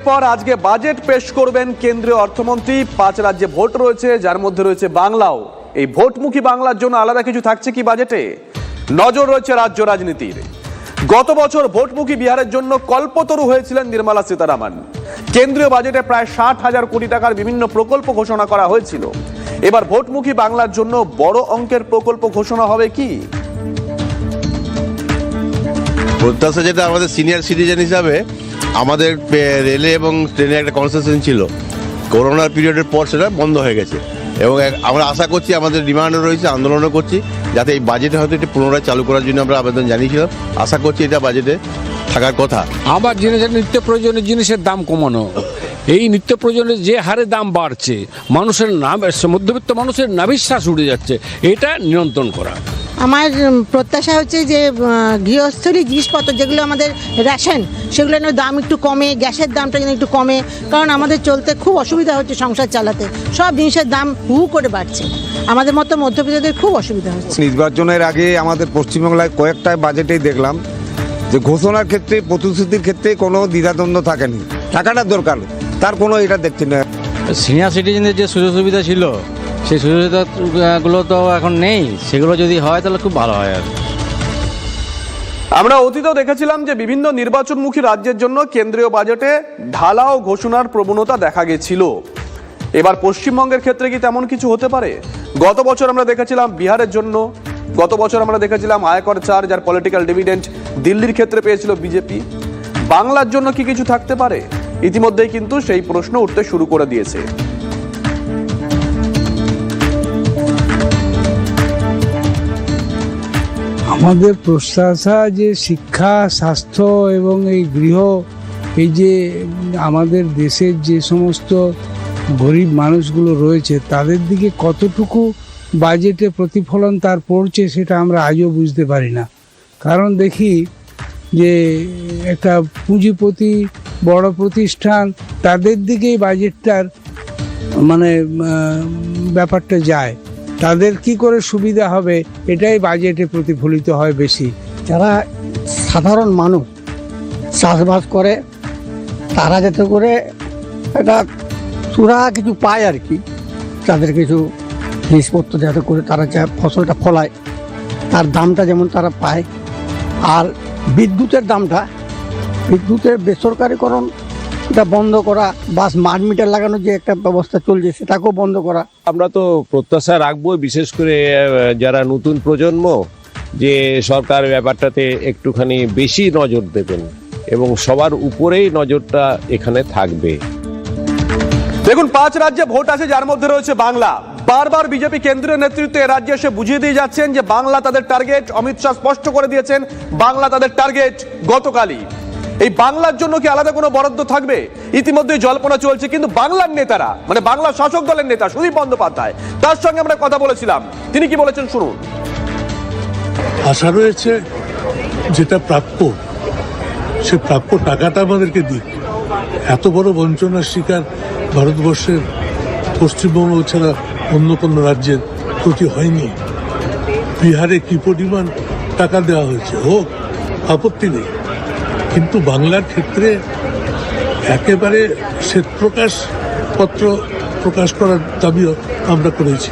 পর আজকে বাজেট পেশ করবেন কেন্দ্রীয় অর্থমন্ত্রী। 5 রাজ্যে ভোট রয়েছে, যার মধ্যে রয়েছে বাংলাও। এই ভোটমুখী বাংলার জন্য আলাদা কিছু থাকছে কি বাজেটে? নজর রয়েছে রাজ্য রাজনীতির। গত বছর ভোটমুখী বিহারের জন্য কল্পতরু হয়েছিলেন নির্মলা সীতারামন। কেন্দ্রীয় বাজেটে প্রায় 60,000 কোটি টাকার বিভিন্ন প্রকল্প ঘোষণা করা হয়েছিল। এবার ভোটমুখী বাংলার জন্য বড় অঙ্কের প্রকল্প ঘোষণা হবে কি? প্রত্যাশা যেটা আমাদের সিনিয়র সিটিজেন হিসাবে আমাদের রেলে এবং ট্রেনে একটা কনসেশন ছিল, করোনার পিরিয়ডের পর সেটা বন্ধ হয়ে গেছে এবং আমরা আশা করছি, আমাদের ডিমান্ডও রয়েছে, আন্দোলনও করছি যাতে এই বাজেটে হয়তো এটি পুনরায় চালু করার জন্য আমরা আবেদন জানিয়েছিলাম। আশা করছি এটা বাজেটে থাকার কথা। আবার জিনিসের নিত্য প্রয়োজনীয় জিনিসের দাম কমানো, এই নিত্য প্রয়োজনের যে হারে দাম বাড়ছে, মানুষের মধ্যবিত্ত মানুষের নাভিশ্বাস উঠে যাচ্ছে, এটা নিয়ন্ত্রণ করা। আমার প্রত্যাশা হচ্ছে যে গৃহস্থলী জিনিসপত্র যেগুলো আমাদের রেশন, সেগুলো যেন দাম একটু কমে, গ্যাসের দামটা যেন একটু কমে, কারণ আমাদের চলতে খুব অসুবিধা হচ্ছে, সংসার চালাতে সব জিনিসের দাম হু করে বাড়ছে, আমাদের মতো মধ্যবিত্তদের খুব অসুবিধা হচ্ছে। নির্বাচনের আগে আমাদের পশ্চিমবাংলায় কয়েকটা বাজেটেই দেখলাম যে ঘোষণার ক্ষেত্রে, প্রতিশ্রুতির ক্ষেত্রে কোনো দ্বিধাদ্বন্দ্ব থাকেনি। টাকাটা দরকার, তার কোনো এটা দেখছি না। সিনিয়র সিটিজেনদের যে সুযোগ সুবিধা ছিল, সেই সুযোগ সুবিধাগুলো তো এখন নেই। সেগুলো যদি হয় তাহলে খুব ভালো হয়। আর আমরা অতীতেও দেখেছিলাম যে বিভিন্ন নির্বাচনমুখী রাজ্যের জন্য কেন্দ্রীয় বাজেটে ঢালাও ঘোষণার প্রবণতা দেখা গেছিল। এবার পশ্চিমবঙ্গের ক্ষেত্রে কি তেমন কিছু হতে পারে? গত বছর আমরা দেখেছিলাম বিহারের জন্য, গত বছর আমরা দেখেছিলাম আয়কর ছাড়, যার পলিটিক্যাল ডিভিডেন্ড দিল্লির ক্ষেত্রে পেয়েছিল বিজেপি। বাংলার জন্য কি কিছু থাকতে পারে? ইতিমধ্যেই কিন্তু সেই প্রশ্ন উঠতে শুরু করে দিয়েছে। আমাদের প্রত্যাশা যে শিক্ষা, স্বাস্থ্য এবং এই গৃহ, এই যে আমাদের দেশের যে সমস্ত গরিব মানুষগুলো রয়েছে তাদের দিকে কতটুকু বাজেটে প্রতিফলন তার পড়ছে সেটা আমরা আজও বুঝতে পারি না। কারণ দেখি যে একটা পুঁজিপতি, বড় প্রতিষ্ঠান, তাদের দিকেই বাজেটটার ব্যাপারটা যায়। তাদের কি করে সুবিধা হবে এটাই বাজেটে প্রতিফলিত হয় বেশি। যারা সাধারণ মানুষ চাষবাস করে, তারা যাতে করে এটা সুরা কিছু পায় আর কি, তাদের কিছু জিনিসপত্র যাতে করে তারা যা ফসলটা ফলায় তার দামটা যেমন তারা পায়। আর বিদ্যুতের দামটা, বিদ্যুতের বেসরকারিকরণ এটা বন্ধ করা, বা স্মার্ট মিটার লাগানোর যে একটা ব্যবস্থা চলছে সেটাকেও বন্ধ করা। আমরা তো প্রত্যাশা রাখবো, বিশেষ করে যারা নতুন প্রজন্ম, যে সরকার ব্যাপারটাতে একটুখানি বেশি নজর দেবেন এবং সবার উপরেই নজরটা এখানে থাকবে। দেখুন, 5 রাজ্যে ভোট আছে, যার মধ্যে রয়েছে বাংলা। বারবার বিজেপি কেন্দ্রীয় নেতৃত্ব এ রাজ্যে এসে বুঝিয়ে দিয়ে যাচ্ছেন যে বাংলা তাদের টার্গেট। অমিত শাহ স্পষ্ট করে দিয়েছেন বাংলা তাদের টার্গেট গতকালই। এই বাংলার জন্য কি আলাদা কোনো বরাদ্দ থাকবে? ইতিমধ্যে জল্পনা চলছে, কিন্তু বাংলার নেতারা, মানে বাংলা শাসক দলের নেতা সুদীপ বন্দ্যোপাধ্যায়, তার সঙ্গে আমরা কথা বলেছিলাম। তিনি কি বলেছেন শুনুন। আশা রয়েছে যেটা প্রাপ্য, সে প্রাপ্য টাকাটা আমাদেরকে দিক। এত বড় বঞ্চনার শিকার ভারতবর্ষের পশ্চিমবঙ্গ ছাড়া অন্য কোনো রাজ্যের প্রতি হয়নি। বিহারে কি পরিমাণ টাকা দেওয়া হয়েছে, হোক, আপত্তি নেই, কিন্তু বাংলার ক্ষেত্রে একেবারে শ্বেতপ্রকাশ পত্র প্রকাশ করার দাবিও আমরা করেছি।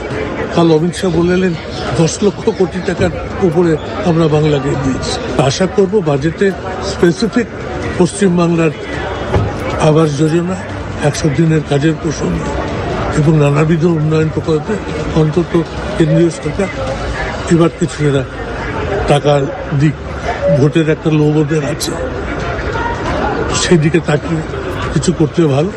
কাল অমিত শাহ বললেন 10 লক্ষ কোটি টাকার উপরে আমরা বাংলাকে দিয়েছি। আশা করব বাজেটে স্পেসিফিক পশ্চিমবাংলার আবাস যোজনা, 100 দিনের কাজের প্রসঙ্গ এবং নানাবিধ উন্নয়ন প্রকল্পে অন্তত কেন্দ্রীয় সরকার এবার কিছুটা টাকার দিক, ভোটের একটা লোভ ওদের আছে, সেদিকে তাকিয়ে কিছু করতে ভালো।